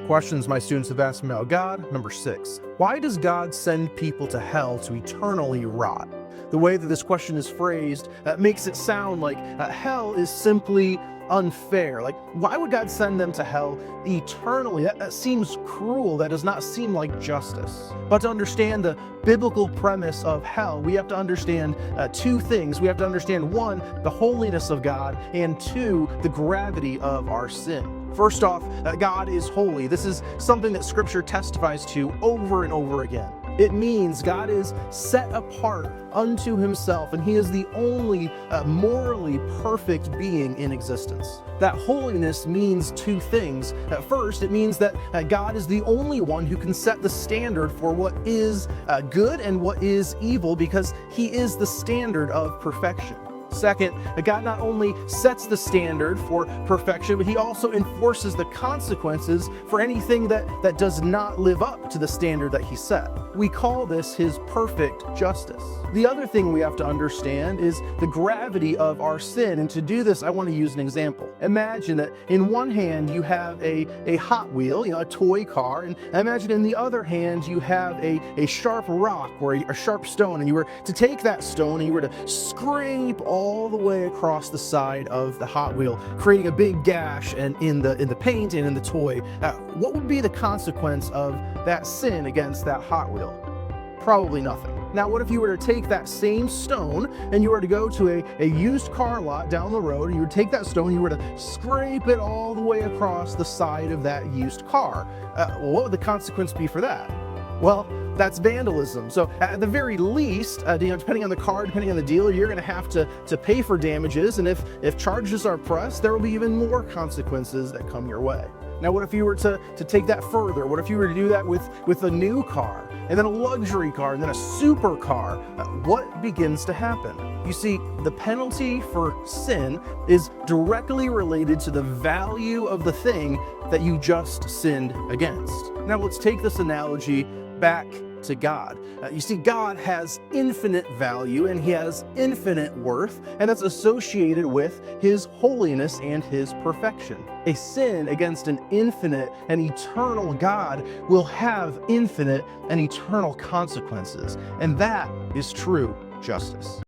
Questions my students have asked me about God. Number 6. Why does God send people to hell to eternally rot? The way that this question is phrased makes it sound like hell is simply unfair. Like, why would God send them to hell eternally? That seems cruel. That does not seem like justice. But to understand the biblical premise of hell, we have to understand two things. We have to understand, one, the holiness of God, and two, the gravity of our sin. First off, God is holy. This is something that Scripture testifies to over and over again. It means God is set apart unto himself, and he is the only morally perfect being in existence. That holiness means two things. First, it means that God is the only one who can set the standard for what is good and what is evil, because he is the standard of perfection. Second, God not only sets the standard for perfection, but he also enforces the consequences for anything that does not live up to the standard that he set. We call this his perfect justice. The other thing we have to understand is the gravity of our sin. And to do this, I want to use an example. Imagine that in one hand you have a Hot Wheel, a toy car, and imagine in the other hand you have a sharp rock or a sharp stone, and you were to take that stone and you were to scrape all the way across the side of the Hot Wheel, creating a big gash and in the paint and in the toy. What would be the consequence of that sin against that Hot Wheel? Probably nothing. Now, what if you were to take that same stone and you were to go to a used car lot down the road, and you would take that stone and you were to scrape it all the way across the side of that used car? What would the consequence be for that? Well, that's vandalism. So at the very least, depending on the car, depending on the dealer, you're going to have to pay for damages. And if charges are pressed, there will be even more consequences that come your way. Now, what if you were to take that further? What if you were to do that with a new car, and then a luxury car, and then a supercar? What begins to happen? You see, the penalty for sin is directly related to the value of the thing that you just sinned against. Now, let's take this analogy back to God. You see, God has infinite value and he has infinite worth, and that's associated with his holiness and his perfection. A sin against an infinite and eternal God will have infinite and eternal consequences, and that is true justice.